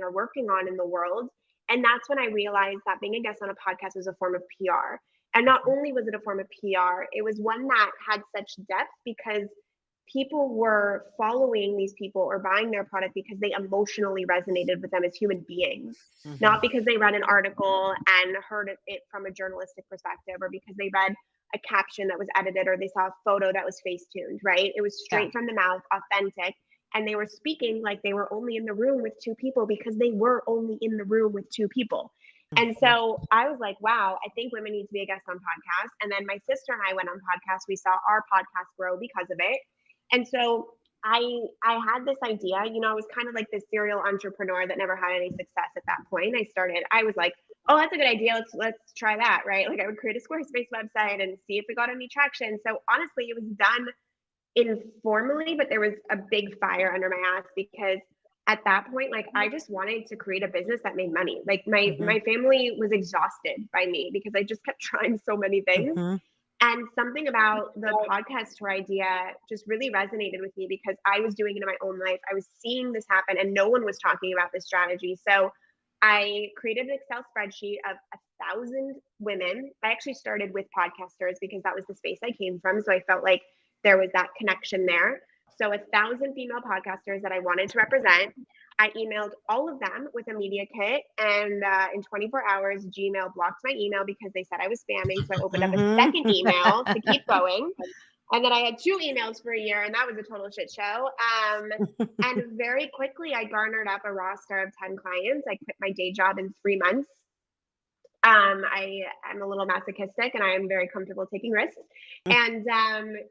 or working on in the world. And that's when I realized that being a guest on a podcast was a form of PR. And not only was it a form of PR, it was one that had such depth because people were following these people or buying their product because they emotionally resonated with them as human beings, Mm-hmm. not because they read an article and heard it from a journalistic perspective, or because they read a caption that was edited, or they saw a photo that was face tuned, right? It was Yeah. straight from the mouth, authentic. And they were speaking like they were only in the room with two people because they were only in the room with two people. And Mm-hmm. so I was like, wow, I think women need to be a guest on podcasts. And then my sister and I went on podcasts. We saw our podcast grow because of it. And so I I had this idea, I was kind of like this serial entrepreneur that never had any success at that point. I was like, oh, that's a good idea. Let's try that, right? Like I would create a Squarespace website and see if it got any traction. So honestly, it was done informally, but there was a big fire under my ass because at that point, like I just wanted to create a business that made money. Like my Mm-hmm. my family was exhausted by me because I just kept trying so many things. Mm-hmm. And something about the podcast tour idea just really resonated with me because I was doing it in my own life. I was seeing this happen and no one was talking about this strategy. So I created an Excel spreadsheet of 1,000 women. I actually started with podcasters because that was the space I came from. So I felt like there was that connection there. So 1,000 female podcasters that I wanted to represent. I emailed all of them with a media kit, and in 24 hours, Gmail blocked my email because they said I was spamming. So I opened up a second email to keep going. And then I had two emails for a year, and that was a total shit show. And very quickly, I garnered up a roster of 10 clients. I quit my day job in 3 months. I'm a little masochistic and I am very comfortable taking risks. And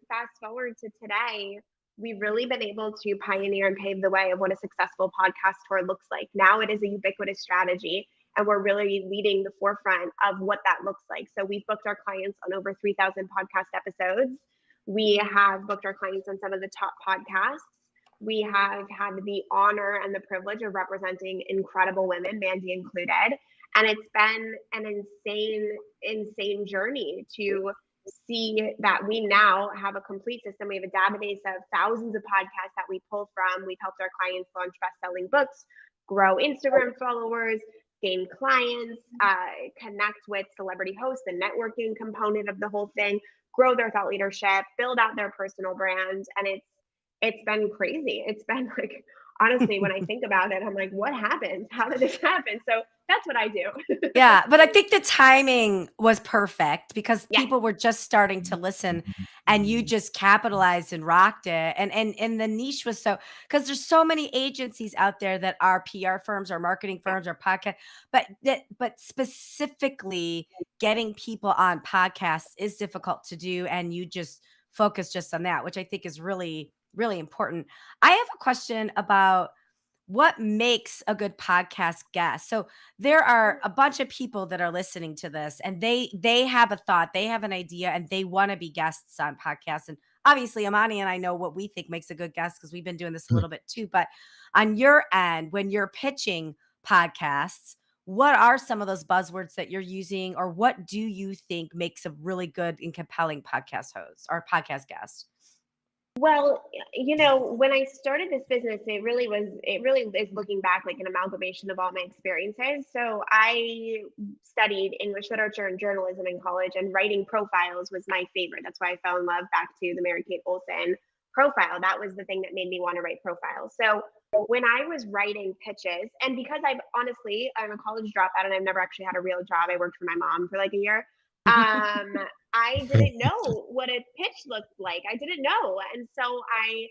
fast forward to today, we've really been able to pioneer and pave the way of what a successful podcast tour looks like. Now it is a ubiquitous strategy, and we're really leading the forefront of what that looks like. So we've booked our clients on over 3,000 podcast episodes. We have booked our clients on some of the top podcasts. We have had the honor and the privilege of representing incredible women, Mandy included. And it's been an insane journey to see that we now have a complete system. We have a database of thousands of podcasts that we pull from. We've helped our clients launch best-selling books, grow Instagram followers, gain clients, connect with celebrity hosts, the networking component of the whole thing, grow their thought leadership, build out their personal brand. And it's been crazy. It's been like, honestly, when I think about it, I'm like, what happened? How did this happen? So that's what I do. Yeah, but I think the timing was perfect because Yes. people were just starting to listen and you just capitalized and rocked it. And the niche was so because there's so many agencies out there that are PR firms or marketing Yeah. firms or podcast, but specifically getting people on podcasts is difficult to do. And you just focus just on that, which I think is really, really important. I have a question about what makes a good podcast guest. So there are a bunch of people that are listening to this and they have a thought, they have an idea and they want to be guests on podcasts. And obviously Amani and I know what we think makes a good guest because we've been doing this a little bit too. But on your end, when you're pitching podcasts, what are some of those buzzwords that you're using, or what do you think makes a really good and compelling podcast host or podcast guest? Well, when I started this business, it really is looking back like an amalgamation of all my experiences. So I studied English literature and journalism in college, and writing profiles was my favorite. That's why I fell in love back to the Mary Kate Olsen profile. That was the thing that made me want to write profiles. So when I was writing pitches, and because I'm a college dropout and I've never actually had a real job, I worked for my mom for like a year. Um, I didn't know what a pitch looked like. I didn't know. And so I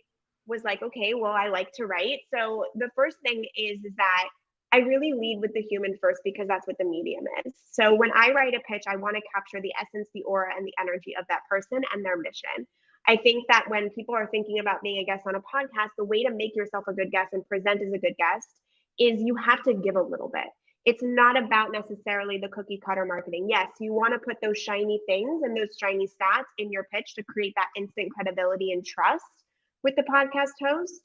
was like, okay, well, I like to write. So the first thing is that I really lead with the human first because that's what the medium is. So when I write a pitch, I want to capture the essence, the aura, and the energy of that person and their mission. I think that when people are thinking about being a guest on a podcast, the way to make yourself a good guest and present as a good guest is you have to give a little bit. It's not about necessarily the cookie cutter marketing. Yes, you want to put those shiny things and those shiny stats in your pitch to create that instant credibility and trust with the podcast host,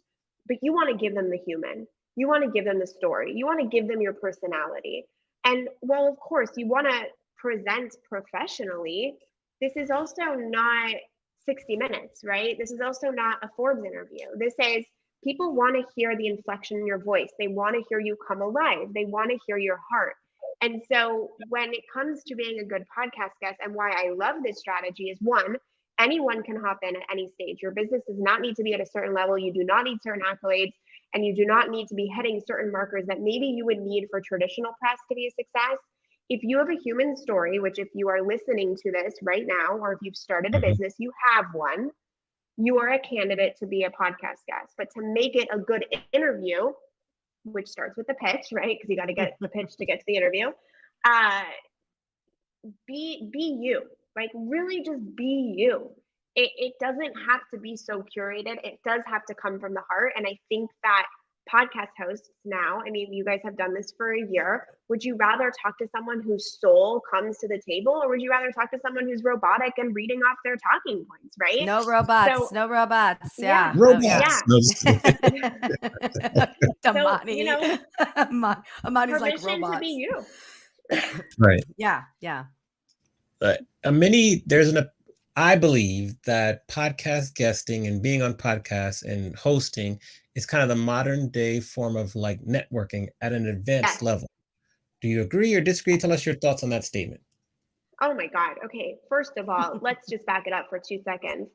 but you want to give them the human. You want to give them the story. You want to give them your personality. And while, of course, you want to present professionally, this is also not 60 minutes, right? This is also not a Forbes interview. This is People want to hear the inflection in your voice. They want to hear you come alive. They want to hear your heart. And so when it comes to being a good podcast guest, and why I love this strategy is, one, anyone can hop in at any stage. Your business does not need to be at a certain level. You do not need certain accolades, and you do not need to be hitting certain markers that maybe you would need for traditional press to be a success. If you have a human story, which if you are listening to this right now, or if you've started a business, you have one, you are a candidate to be a podcast guest. But to make it a good interview, which starts with the pitch, right? Because you got to get the pitch to get to the interview. Uh, be you, like really just be you. It doesn't have to be so curated. It does have to come from the heart. And I think that podcast hosts now, I mean, you guys have done this for a year. Would you rather talk to someone whose soul comes to the table, or would you rather talk to someone who's robotic and reading off their talking points, right? No robots. So No robots. yeah, Yeah. Oh, yeah. yeah. Robots. No, just kidding. So, you Damani. know, Amani's like permission to be robots. you. Right. Yeah. Yeah. I believe that podcast guesting and being on podcasts and hosting is kind of the modern day form of like networking at an advanced Yes. level. Do you agree or disagree? Tell us your thoughts on that statement. Oh my God. Okay. First of all, let's just back it up for 2 seconds.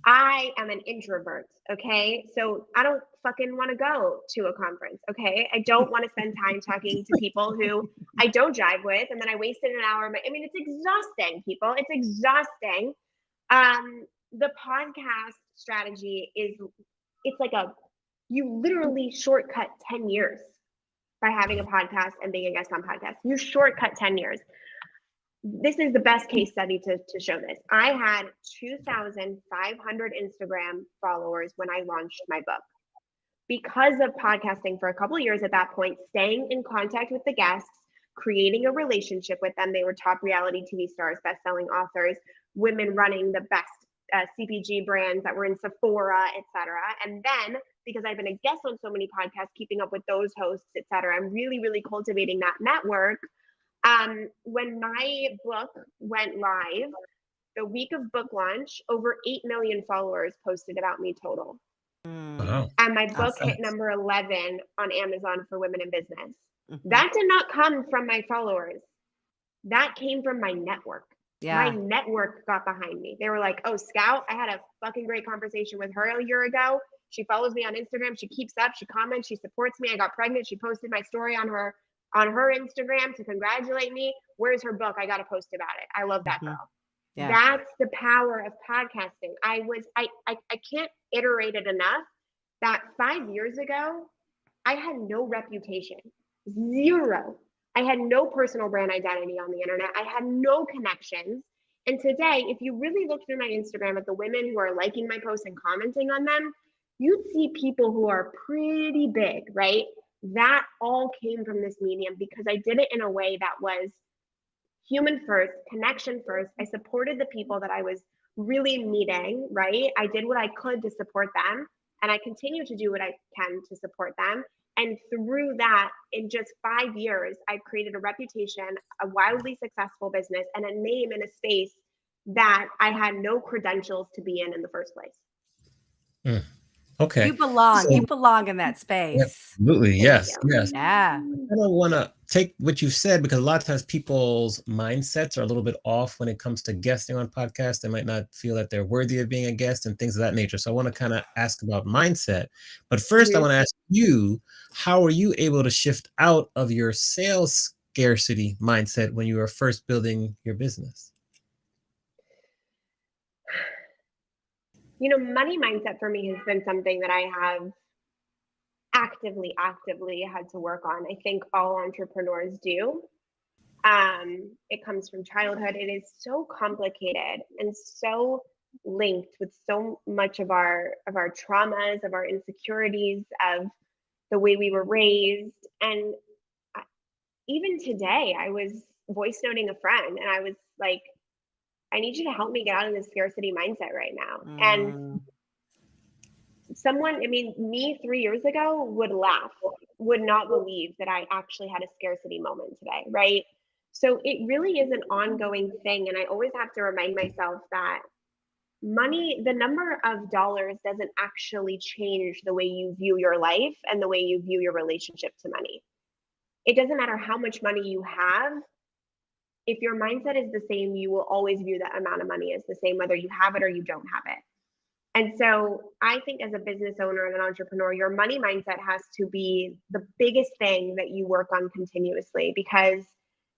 I am an introvert. Okay. So I don't fucking want to go to a conference. Okay. I don't want to spend time talking to people who I don't jive with. And then I wasted an hour. I mean, it's exhausting, people. It's exhausting. The podcast strategy is, it's like you literally shortcut 10 years by having a podcast and being a guest on podcasts. You shortcut 10 years. This is the best case study to show this. I had 2,500 Instagram followers when I launched my book. Because of podcasting for a couple of years at that point, staying in contact with the guests, creating a relationship with them. They were top reality TV stars, best-selling authors, women running the best CPG brands that were in Sephora, etc. And then, because I've been a guest on so many podcasts, keeping up with those hosts, etc., I'm really, really cultivating that network. When my book went live, the week of book launch, over 8 million followers posted about me total. Wow. And my book Awesome. hit number 11 on Amazon for women in business. Mhm. That did not come from my followers. That came from my network. My Yeah. network got behind me. They were like, oh, Scout, I had a fucking great conversation with her a year ago. She follows me on Instagram. She keeps up. She comments. She supports me. I got pregnant. She posted my story on her Instagram to congratulate me. Where's her book? I got to post about it. I love that Mhm. girl. Yeah. That's the power of podcasting. I can't iterate it enough that 5 years ago, I had no reputation, zero. I had no personal brand identity on the internet. I had no connections. And today, if you really look through my Instagram at the women who are liking my posts and commenting on them, you'd see people who are pretty big, right? That all came from this medium because I did it in a way that was human first, connection first. I supported the people that I was really meeting, right? I did what I could to support them, and I continue to do what I can to support them. And through that, in just 5 years, I've created a reputation, a wildly successful business, and a name in a space that I had no credentials to be in the first place. Okay. You belong. So, You belong in that space. absolutely. Thank Yes. you. Yes. Yeah. I don't want to take what you said because a lot of times people's mindsets are a little bit off when it comes to guesting on podcasts. They might not feel that they're worthy of being a guest and things of that nature. So I want to kind of ask about mindset. But first, I want to ask you, how are you able to shift out of your sales scarcity mindset when you were first building your business? You know, money mindset for me has been something that I have actively had to work on. I think all entrepreneurs do. It comes from childhood. It is so complicated and so linked with so much of our traumas, of our insecurities, of the way we were raised. And even today, I was voice noting a friend, and I was like, I need you to help me get out of this scarcity mindset right now. And someone, I mean, me 3 years ago would laugh, would not believe that I actually had a scarcity moment today, right? So it really is an ongoing thing. And I always have to remind myself that money, the number of dollars doesn't actually change the way you view your life and the way you view your relationship to money. It doesn't matter how much money you have. If your mindset is the same, you will always view that amount of money as the same, whether you have it or you don't have it. And so I think as a business owner and an entrepreneur, your money mindset has to be the biggest thing that you work on continuously, because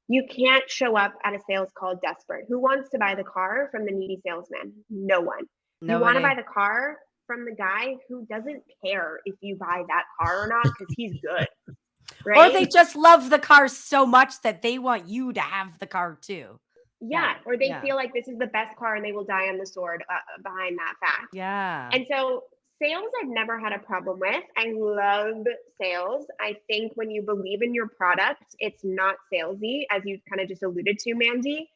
you can't show up at a sales call desperate. Who wants to buy the car from the needy salesman? No one. You want to buy Nobody. the car from the guy who doesn't care if you buy that car or not because he's good, Or they right? just love the car so much that they want you to have the car too. Yeah. Or they Yeah. feel like this is the best car and they will die on the sword behind that fact. Yeah. And so sales, I've never had a problem with. I love sales. I think when you believe in your product, it's not salesy, as you kind of just alluded to, Mandy.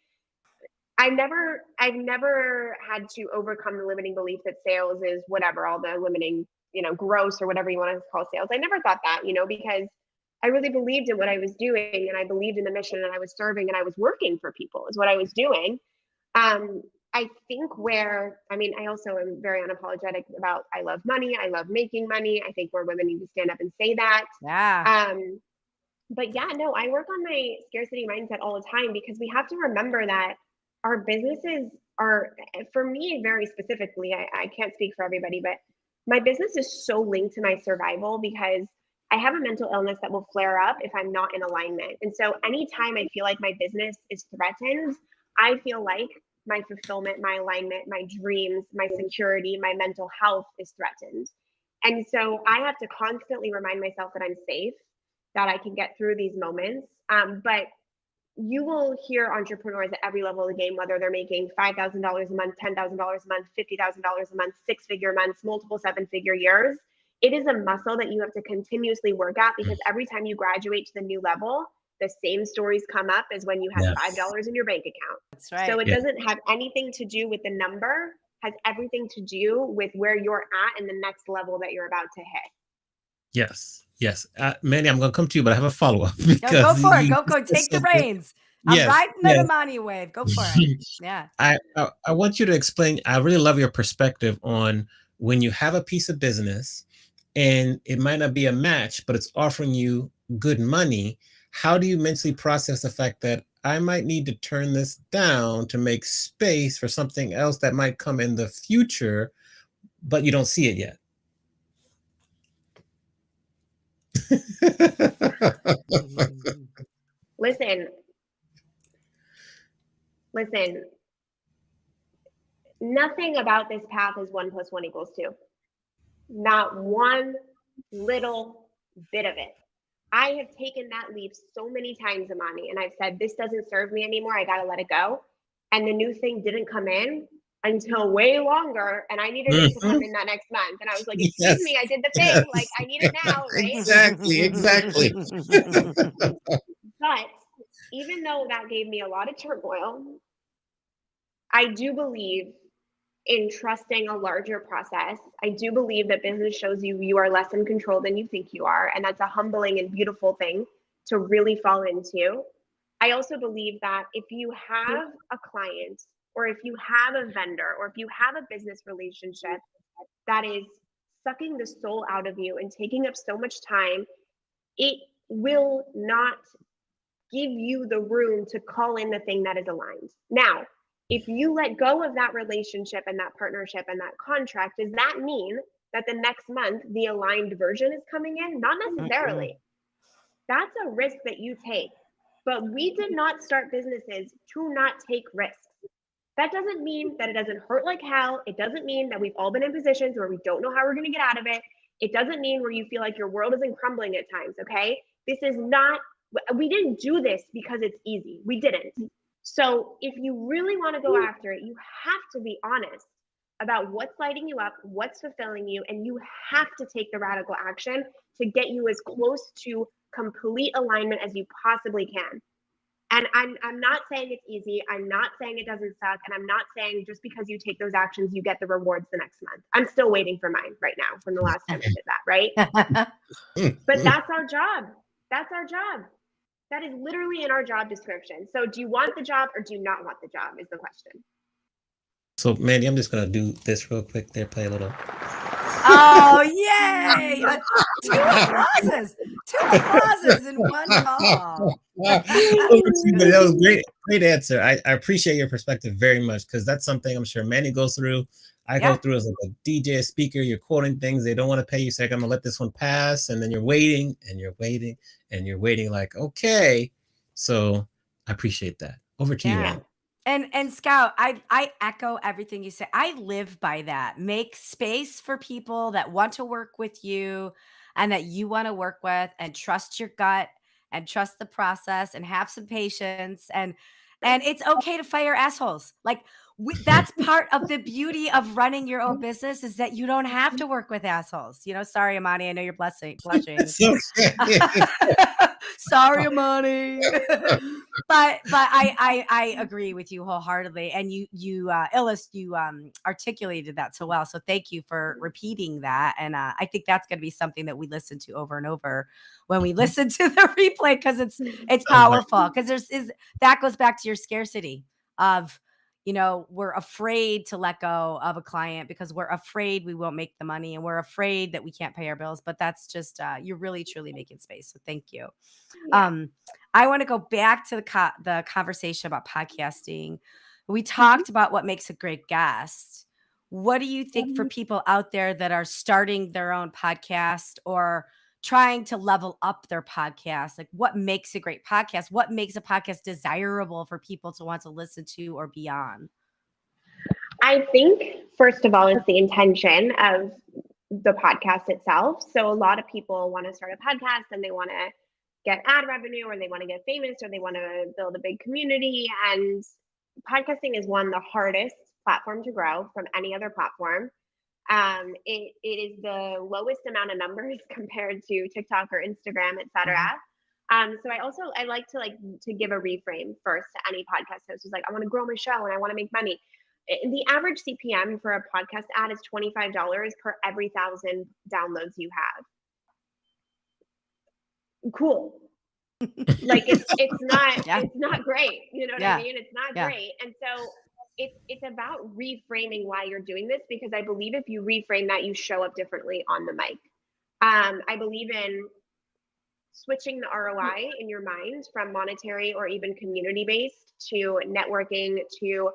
I've never had to overcome the limiting belief that sales is whatever, all the limiting, gross or whatever you want to call sales. I never thought that, because I really believed in what I was doing, and I believed in the mission, and I was serving, and I was working for people is what I was doing. I think I also am very unapologetic about, I love money. I love making money. I think more women need to stand up and say that. Yeah. But yeah, no, I work on my scarcity mindset all the time, because we have to remember that our businesses are, for me, very specifically, I can't speak for everybody, but my business is so linked to my survival, because I have a mental illness that will flare up if I'm not in alignment. And so anytime I feel like my business is threatened, I feel like my fulfillment, my alignment, my dreams, my security, my mental health is threatened. And so I have to constantly remind myself that I'm safe, that I can get through these moments. But you will hear entrepreneurs at every level of the game, whether they're making $5,000 a month, $10,000 a month, $50,000 a month, six-figure months, multiple seven-figure years. It is a muscle that you have to continuously work at, because every time you graduate to the new level, the same stories come up as when you had Yes. $5 in your bank account. That's right. So it Yeah. doesn't have anything to do with the number, has everything to do with where you're at and the next level that you're about to hit. Yes. Yes. Mandy, I'm going to come to you, but I have a follow-up No, because go for it. you Go. just Take the said that. reins. I'm Yes. riding the Yes. Damani wave. Go for it. Yeah. I want you to explain. I really love your perspective on when you have a piece of business and it might not be a match, but it's offering you good money. How do you mentally process the fact that I might need to turn this down to make space for something else that might come in the future, but you don't see it yet? Listen, nothing about this path is 1 + 1 = 2. Not one little bit of it. I have taken that leap so many times, Amani, and I've said, this doesn't serve me anymore. I got to let it go. And the new thing didn't come in until way longer. And I needed it to come in that next month. And I was like, excuse Yes. me, I did the Yes. thing. Like, I need it now, right? Exactly. Exactly. But even though that gave me a lot of turmoil, I do believe in trusting a larger process. I do believe that business shows you are less in control than you think you are. And that's a humbling and beautiful thing to really fall into. I also believe that if you have a client, or if you have a vendor, or if you have a business relationship that is sucking the soul out of you and taking up so much time, it will not give you the room to call in the thing that is aligned. Now, if you let go of that relationship and that partnership and that contract, does that mean that the next month the aligned version is coming in? Not necessarily. That's a risk that you take. But we did not start businesses to not take risks. That doesn't mean that it doesn't hurt like hell. It doesn't mean that we've all been in positions where we don't know how we're going to get out of it. It doesn't mean where you feel like your world isn't crumbling at times, okay? This is not, we didn't do this because it's easy. We didn't. So if you really want to go after it, you have to be honest about what's lighting you up, what's fulfilling you, and you have to take the radical action to get you as close to complete alignment as you possibly can. And I'm not saying it's easy. I'm not saying it doesn't suck. And I'm not saying just because you take those actions, you get the rewards the next month. I'm still waiting for mine right now from the last time I did that, right? But that's our job. That's our job. That is literally in our job description. So do you want the job or do you not want the job is the question. So, Mandy, I'm just gonna do this real quick. There, play a little. Oh, yay! Two applauses. Two applauses in one call. Over to you, buddy. That was great. Great answer. I appreciate your perspective very much because that's something I'm sure Manny goes through. I go Yeah. through as like a DJ, a speaker. You're quoting things they don't want to pay you. So like, I'm gonna let this one pass, and then you're waiting, and you're waiting, and you're waiting. Like, okay. So I appreciate that. Over to you, Yeah. Ann. And Scout, I echo everything you say. I live by that. Make space for people that want to work with you and that you want to work with, and trust your gut and trust the process and have some patience, and it's okay to fire assholes. Like that's part of the beauty of running your own business, is that you don't have to work with assholes. Sorry, Amani, I know you're blushing. It's okay. Sorry, Amani. but I agree with you wholeheartedly, and you articulated that so well. So thank you for repeating that, and I think that's going to be something that we listen to over and over when we listen to the replay, because it's powerful. Because that goes back to your scarcity of, we're afraid to let go of a client because we're afraid we won't make the money, and we're afraid that we can't pay our bills. But that's just you're really truly making space. So thank you. Yeah. I want to go back to the conversation about podcasting. We Mhm. talked about what makes a great guest. What do you think for people out there that are starting their own podcast or trying to level up their podcast? Like, what makes a great podcast? What makes a podcast desirable for people to want to listen to or be on? I think, first of all, it's the intention of the podcast itself. So a lot of people want to start a podcast and they want to get ad revenue, or they want to get famous, or they want to build a big community. And podcasting is the hardest platform to grow from any other platform. It is the lowest amount of numbers compared to TikTok or Instagram, etc. So I like to give a reframe first to any podcast host who's like, I want to grow my show and I want to make money. The average CPM for a podcast ad is $25 per every 1,000 downloads you have. Cool. Like it's not Yeah. it's not great. You know what Yeah. I mean? It's not Yeah. great. And so it's about reframing why you're doing this, because I believe if you reframe that, you show up differently on the mic. I believe in switching the ROI in your mind from monetary or even community based to networking, to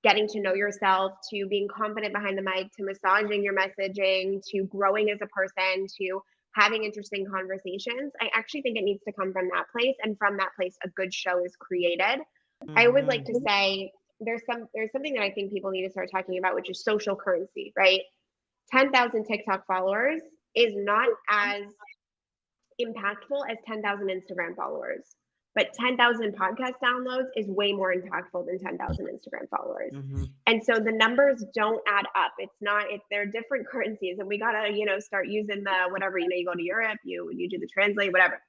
getting to know yourself, to being confident behind the mic, to massaging your messaging, to growing as a person, to having interesting conversations. I actually think it needs to come from that place, and from that place a good show is created. I always like to say there's something that I think people need to start talking about, which is social currency, right? 10,000 TikTok followers is not as impactful as 10,000 Instagram followers. But 10,000 podcast downloads is way more impactful than 10,000 Instagram followers. And so the numbers don't add up. They're different currencies, and we gotta, start using the whatever, you go to Europe, you do the translate, whatever.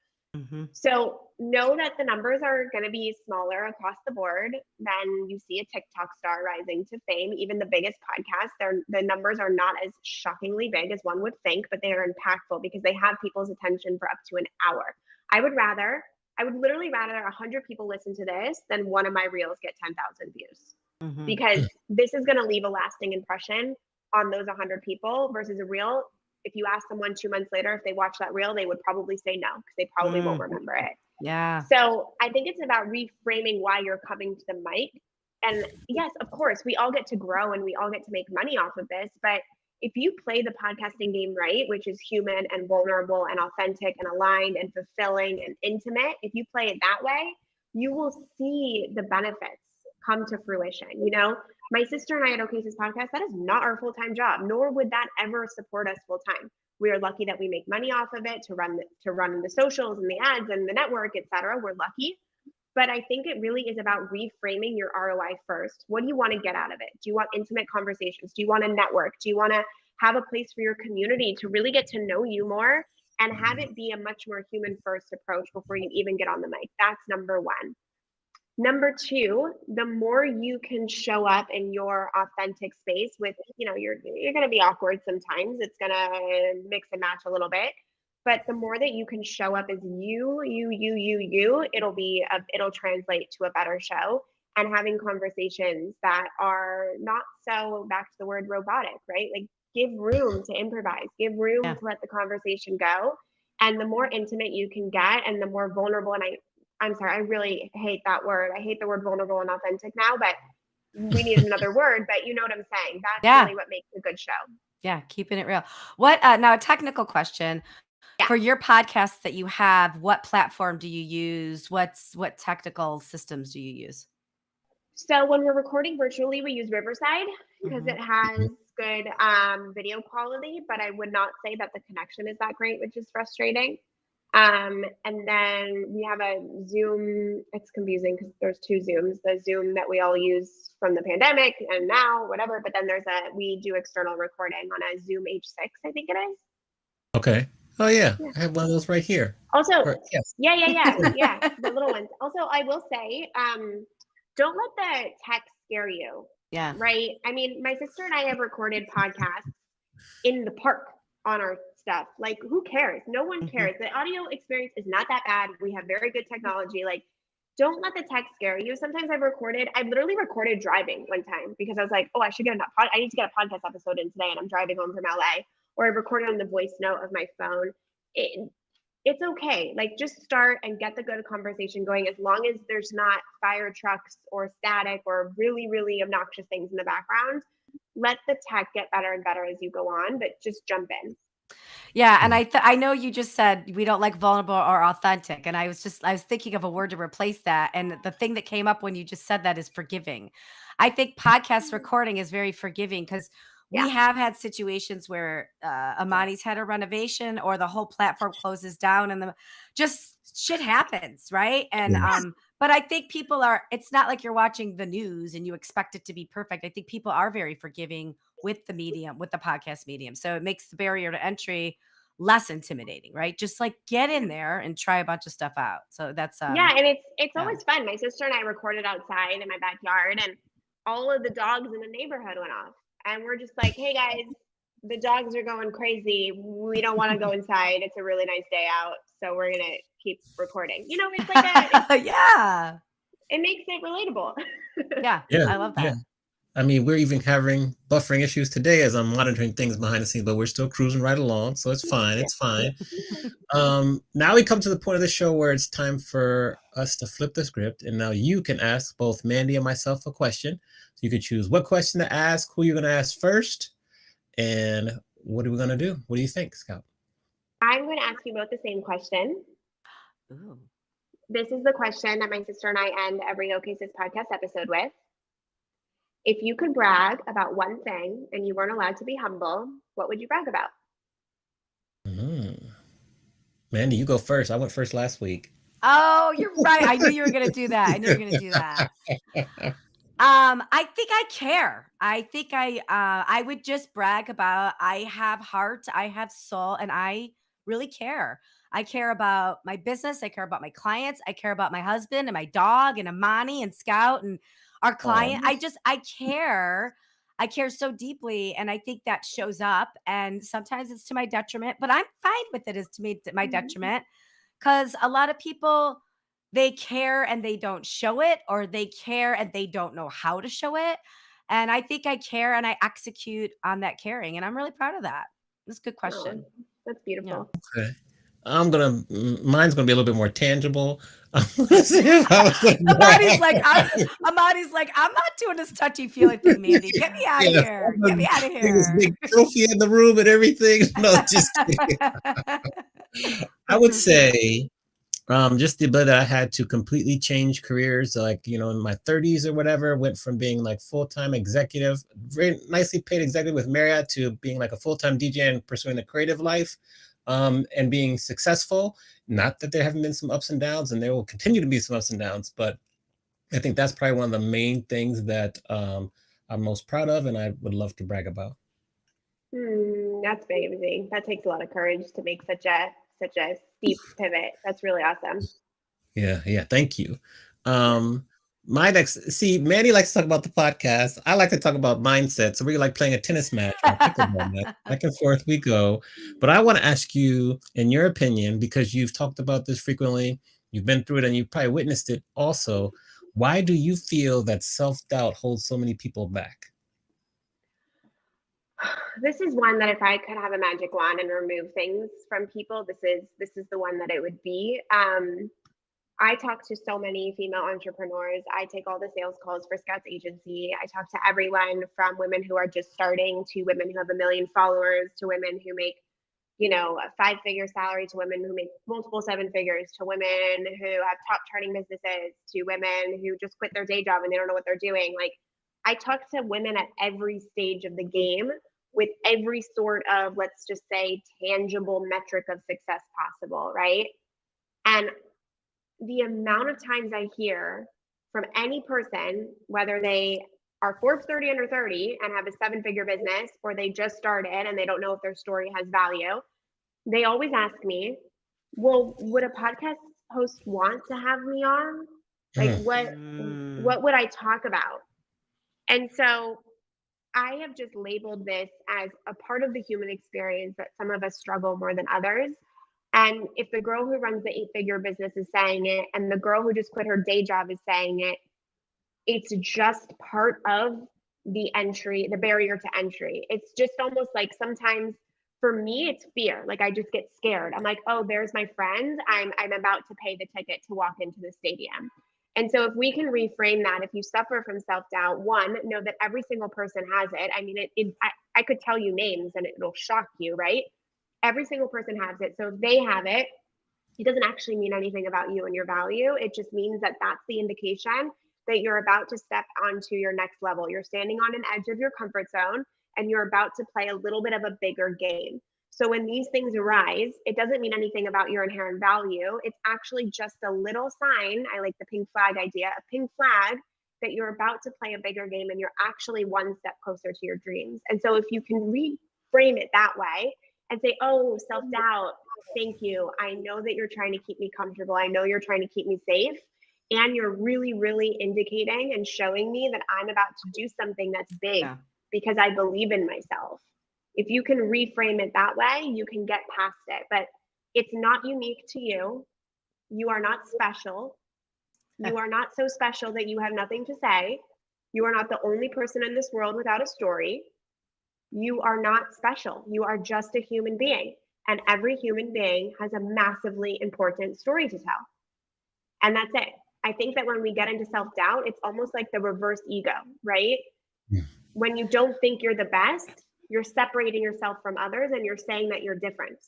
So know that the numbers are going to be smaller across the board than you see a TikTok star rising to fame. Even the biggest podcasts, the numbers are not as shockingly big as one would think, but they are impactful because they have people's attention for up to an hour. I would literally rather 100 people listen to this than one of my reels get 10,000 views, because this is going to leave a lasting impression on those 100 people versus a reel. If you ask someone 2 months later if they watch that reel, they would probably say no, because they probably won't remember it. Yeah. So I think it's about reframing why you're coming to the mic. And yes, of course, we all get to grow and we all get to make money off of this. But if you play the podcasting game right, which is human and vulnerable and authentic and aligned and fulfilling and intimate, if you play it that way, you will see the benefits come to fruition. My sister and I at OK's podcast, that is not our full-time job, nor would that ever support us full-time. We are lucky that we make money off of it to run the socials and the ads and the network, etc. We're lucky. But I think it really is about reframing your ROI first. What do you want to get out of it? Do you want intimate conversations? Do you want to network? Do you want to have a place for your community to really get to know you more and have it be a much more human first approach before you even get on the mic? That's number one. Number two, the more you can show up in your authentic space with, you're going to be awkward sometimes. It's going to mix and match a little bit. But the more that you can show up as you, it'll translate to a better show. and having conversations that are not so, back to the word robotic, right? Like give room to improvise, give room Yeah. to let the conversation go. And the more intimate you can get and the more vulnerable, and I'm sorry, I really hate that word. I hate the word vulnerable and authentic now, but we need another word, but you know what I'm saying. That's Yeah. really what makes a good show. Yeah. Keeping it real. What, now a technical question Yeah. for your podcasts that you have, what platform do you use? What technical systems do you use? So when we're recording virtually, we use Riverside because Mhm. it has good video quality, but I would not say that the connection is that great, which is frustrating. And then we have a Zoom. It's confusing because there's two Zooms. The Zoom that we all use from the pandemic and now, whatever. But then we do external recording on a Zoom H6, I think it is. Okay. Oh yeah, Yeah. I have one of those right here. Also, Yes. yeah, the little ones. Also, I will say, don't let the tech scare you. Yeah. Right? I mean, my sister and I have recorded podcasts in the park on our stuff. Like, who cares? No one Mhm. cares. The audio experience is not that bad. We have very good technology. Like, don't let the tech scare you. Sometimes I've literally recorded driving one time because I was like, oh, I need to get a podcast episode in today, and I'm driving home from LA. Or I recorded on the voice note of my phone. It's okay. Like, just start and get the good conversation going, as long as there's not fire trucks or static or really, really obnoxious things in the background. Let the tech get better and better as you go on, but just jump in. Yeah, and I know you just said we don't like vulnerable or authentic, and I was thinking of a word to replace that, and the thing that came up when you just said that is forgiving. I think podcast recording is very forgiving because we Yeah. have had situations where Amani's had a renovation or the whole platform closes down, and just shit happens, right? And Yes. but I think people are. It's not like you're watching the news and you expect it to be perfect. I think people are very forgiving with the medium, with the podcast medium, so it makes the barrier to entry less intimidating, right? Just like get in there and try a bunch of stuff out. So that's Yeah, and it's yeah. always fun. My sister and I recorded outside in my backyard, and all of the dogs in the neighborhood went off. And we're just like, hey guys, the dogs are going crazy. We don't want to go inside. It's a really nice day out, so we're gonna keep recording. You know, it's like Yeah. it makes it relatable. Yeah. Yeah. I love Yeah. that. I mean, we're even having buffering issues today as I'm monitoring things behind the scenes, but we're still cruising right along, so it's fine. Yeah. It's fine. Now we come to the point of the show where it's time for us to flip the script, and now you can ask both Mandy and myself a question. So you can choose what question to ask, who you're going to ask first, and what are we going to do? What do you think, Scout? I'm going to ask you both the same question. Ooh. This is the question that my sister and I end every OK Sis podcast episode with. If you could brag about one thing and you weren't allowed to be humble, what would you brag about? Mandy, you go first. I went first last week. Oh, you're right. I knew you were gonna do that. I knew you were gonna do that. I think I care. I would just brag about I have heart, I have soul, and I really care. I care about my business, I care about my clients, I care about my husband and my dog and Amani and Scout and our client. Aw. I care. I care so deeply, and I think that shows up, and sometimes it's to my detriment, but I'm fine with it as to my detriment because a lot of people, they care and they don't show it, or they care and they don't know how to show it. And I think I care and I execute on that caring. And I'm really proud of that. That's a good Oh, question. that's Yeah. beautiful. Okay. Mine's gonna be a little bit more tangible. I'm gonna see if I was Amani's like, gonna I'm not doing this touchy feely thing, Mandy. Get me out of yes, here. I'm Get gonna me out of bring this here. big trophy in the room and everything. No, just kidding. I would say just the ability that I had to completely change careers, like, in my 30s or whatever, went from being like full-time executive, very nicely paid executive with Marriott, to being like a full-time DJ and pursuing a creative life, and being successful. Not that there haven't been some ups and downs, and there will continue to be some ups and downs, but I think that's probably one of the main things that I'm most proud of, and I would love to brag about. That's amazing. That takes a lot of courage to make such a steep pivot. That's really awesome. Yeah. Thank you. My next, see, Mandy likes to talk about the podcast. I like to talk about mindset. So we're like playing a tennis match or a pickleball match. Back and forth we go. But I want to ask you, in your opinion, because you've talked about this frequently, you've been through it, and you've probably witnessed it also. Why do you feel that self-doubt holds so many people back? This is one that if I could have a magic wand and remove things from people, this is the one that it would be. I talk to so many female entrepreneurs. I take all the sales calls for Scouts Agency. I talk to everyone from women who are just starting to women who have 1 million followers to women who make, a 5-figure salary, to women who make multiple 7 figures, to women who have top charting businesses, to women who just quit their day job and they don't know what they're doing. Like, I talk to women at every stage of the game with every sort of, let's just say, tangible metric of success possible, right? And the amount of times I hear from any person, whether they are Forbes 30 under 30 and have a 7-figure business, or they just started and they don't know if their story has value, they always ask me, well, would a podcast host want to have me on? Like, what would I talk about? And so I have just labeled this as a part of the human experience that some of us struggle more than others. And if the girl who runs the 8-figure business is saying it, and the girl who just quit her day job is saying it, it's just part of the barrier to entry. It's just almost like sometimes for me, it's fear. Like, I just get scared. I'm like, oh, there's my friend. I'm about to pay the ticket to walk into the stadium. And so if we can reframe that, if you suffer from self-doubt, one, know that every single person has it. I mean, I could tell you names and it'll shock you, right? Every single person has it. So if they have it, it doesn't actually mean anything about you and your value. It just means that that's the indication that you're about to step onto your next level. You're standing on an edge of your comfort zone and you're about to play a little bit of a bigger game. So when these things arise, it doesn't mean anything about your inherent value. It's actually just a little sign. I like the pink flag idea, a pink flag that you're about to play a bigger game and you're actually one step closer to your dreams. And so if you can reframe it that way and say, oh, self-doubt, thank you. I know that you're trying to keep me comfortable. I know you're trying to keep me safe. And you're really, really indicating and showing me that I'm about to do something that's big because I believe in myself. If you can reframe it that way, you can get past it. But it's not unique to you. You are not special. You are not so special that you have nothing to say. You are not the only person in this world without a story. You are not special. You are just a human being. And every human being has a massively important story to tell. And that's it. I think that when we get into self-doubt, it's almost like the reverse ego, right? When you don't think you're the best, you're separating yourself from others and you're saying that you're different.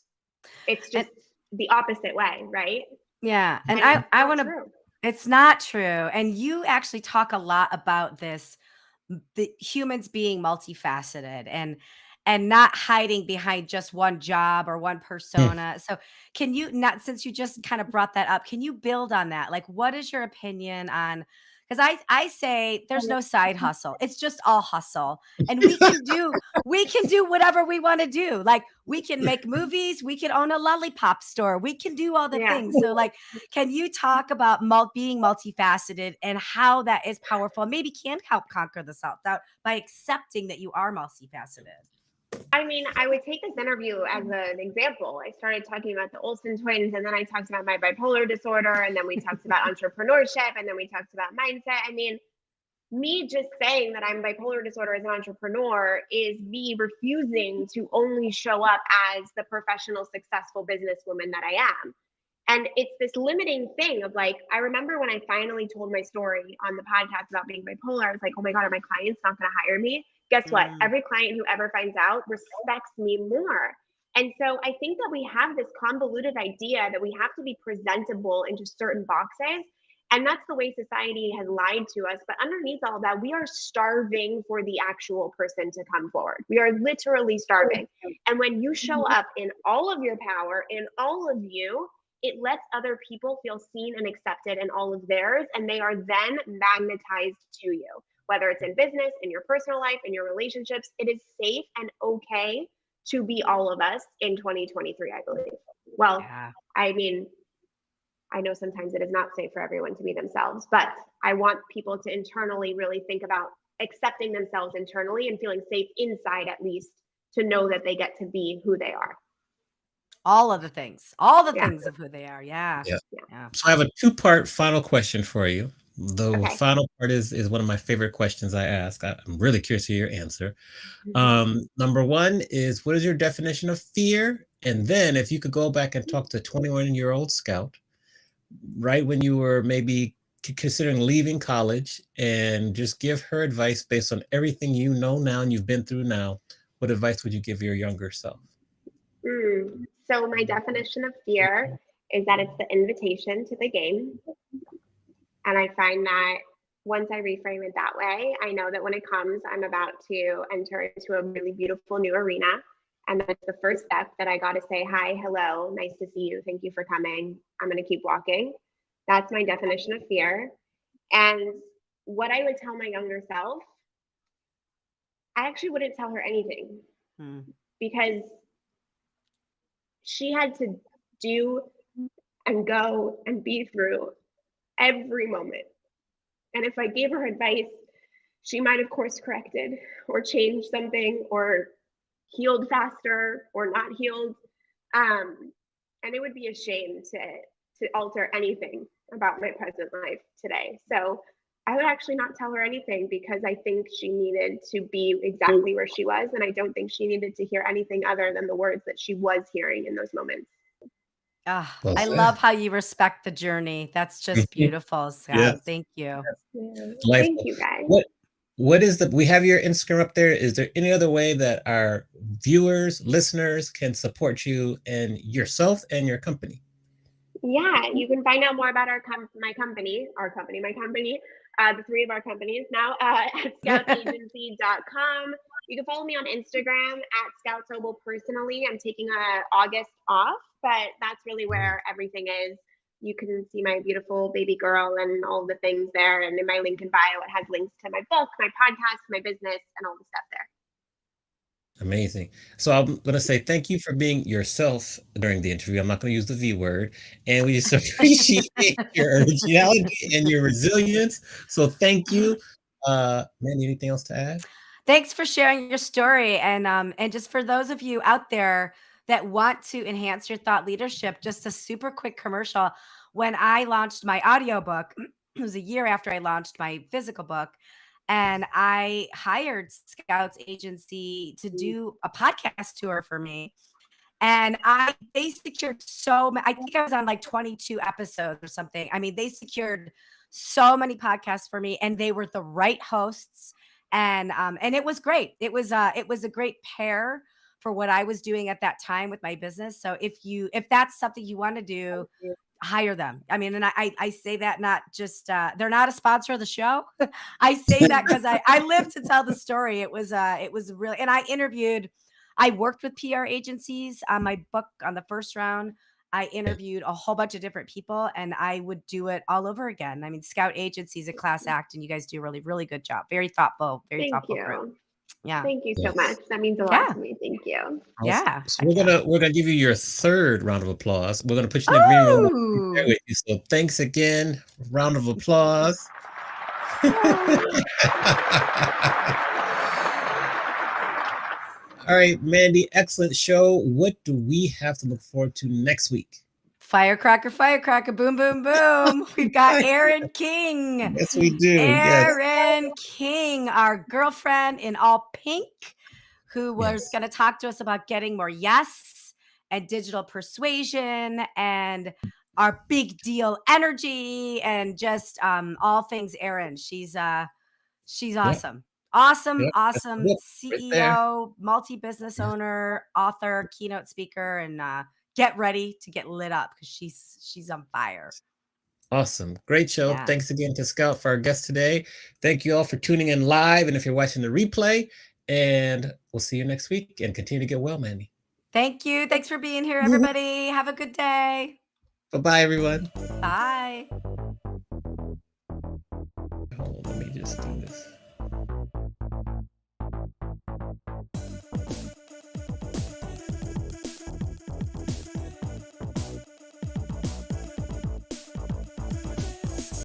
It's just the opposite way, right? Yeah. And I want to, it's not true. And you actually talk a lot about this, the humans being multifaceted and not hiding behind just one job or one persona. So can you not, since you just kind of brought that up, can you build on that? Like, what is your opinion on, because I say there's no side hustle. It's just all hustle. And we can do whatever we want to do. Like, we can make movies, we can own a lollipop store, we can do all the things. So like, can you talk about being multifaceted and how that is powerful? Maybe can help conquer the self-doubt by accepting that you are multifaceted. I mean, I would take this interview as an example. I started talking about the Olsen twins, and then I talked about my bipolar disorder, and then we talked about entrepreneurship, and then we talked about mindset. I mean, me just saying that I'm bipolar disorder as an entrepreneur is me refusing to only show up as the professional, successful businesswoman that I am. And it's this limiting thing of like, I remember when I finally told my story on the podcast about being bipolar, I was like, oh my God, are my clients not going to hire me? Guess what? Every client who ever finds out respects me more. And so I think that we have this convoluted idea that we have to be presentable into certain boxes. And that's the way society has lied to us. But underneath all that, we are starving for the actual person to come forward. We are literally starving. And when you show up in all of your power, in all of you, it lets other people feel seen and accepted in all of theirs. And they are then magnetized to you, whether it's in business, in your personal life, in your relationships. It is safe and okay to be all of us in 2023, I believe. Well, I mean, I know sometimes it is not safe for everyone to be themselves, but I want people to internally really think about accepting themselves internally and feeling safe inside, at least, to know that they get to be who they are. All the things of who they are. Yeah. So I have a 2-part final question for you. The Okay. final part is one of my favorite questions I ask. I'm really curious to hear your answer. Mhm. Number one is, what is your definition of fear? And then if you could go back and talk to 21-year-old Scout, right when you were maybe considering leaving college, and just give her advice based on everything you know now and you've been through now, what advice would you give your younger self? So my definition of fear is that it's the invitation to the game. And I find that once I reframe it that way, I know that when it comes, I'm about to enter into a really beautiful new arena. And that's the first step that I got to say, hi, hello, nice to see you. Thank you for coming. I'm going to keep walking. That's my definition of fear. And what I would tell my younger self, I actually wouldn't tell her anything Mm. because she had to do and go and be through every moment. And if I gave her advice, she might have course corrected or changed something or healed faster or not healed. And it would be a shame to alter anything about my present life today. So I would actually not tell her anything because I think she needed to be exactly where she was. And I don't think she needed to hear anything other than the words that she was hearing in those moments. Well I said. love how you respect the journey. That's just Mhm. beautiful, Scout. Yes. Thank you. Yeah. Thank Delightful. you guys. What is the we have your Instagram up there. Is there any other way that our viewers, listeners can support you and yourself and your company? Yeah, you can find out more about my company, the three of our companies now at scoutagency.com. You can follow me on Instagram at Scout Sobel personally. I'm taking August off, but that's really Mm. where everything is. You can see my beautiful baby girl and all the things there. And in my link in bio, it has links to my book, my podcast, my business, and all the stuff there. Amazing. So I'm going to say thank you for being yourself during the interview. I'm not going to use the V word. And we just appreciate your originality and your resilience. So thank you. Mandy, anything else to add? Thanks for sharing your story, and just for those of you out there that want to enhance your thought leadership, just a super quick commercial. When I launched my audiobook, it was a year after I launched my physical book, and I hired Scouts Agency to do a podcast tour for me. And they secured I think I was on like 22 episodes or something. I mean, they secured so many podcasts for me, and they were the right hosts, and it was great. It was a great pair for what I was doing at that time with my business. So if that's something you want to do, hire them. I mean, and I say that not just they're not a sponsor of the show. I say that because I live to tell the story. It was really, and I worked with PR agencies on my book on the first round. I interviewed a whole bunch of different people, and I would do it all over again. I mean, Scout Agency is a class act, and you guys do a really, really good job. Very Thank thoughtful group. you. Yeah. Thank you so much. Yes. That means a lot Yeah. to me. Thank you. Awesome. Yeah. So Heck yeah. we're gonna give you your third round of applause. We're gonna put you in the green room there Oh. with you. So thanks again. Round of applause. All right, Mandy, excellent show. What do we have to look forward to next week? Firecracker, firecracker, boom, boom, boom. We've got Erin King. Yes, we do. Yes. Erin King, our girlfriend in all pink, who was Yes. going to talk to us about getting more yes and digital persuasion and our big deal energy and just all things Erin. She's Yep. awesome. Awesome, Yep. That's the awesome book right there. CEO, multi-business owner, author, keynote speaker, and get ready to get lit up because she's on fire. Awesome. Great show. Yeah. Thanks again to Scout for our guest today. Thank you all for tuning in live. And if you're watching the replay, and we'll see you next week and continue to get well, Mandy. Thank you. Thanks for being here, everybody. Have a good day. Bye-bye, everyone. Bye. Hold on, let me just do this.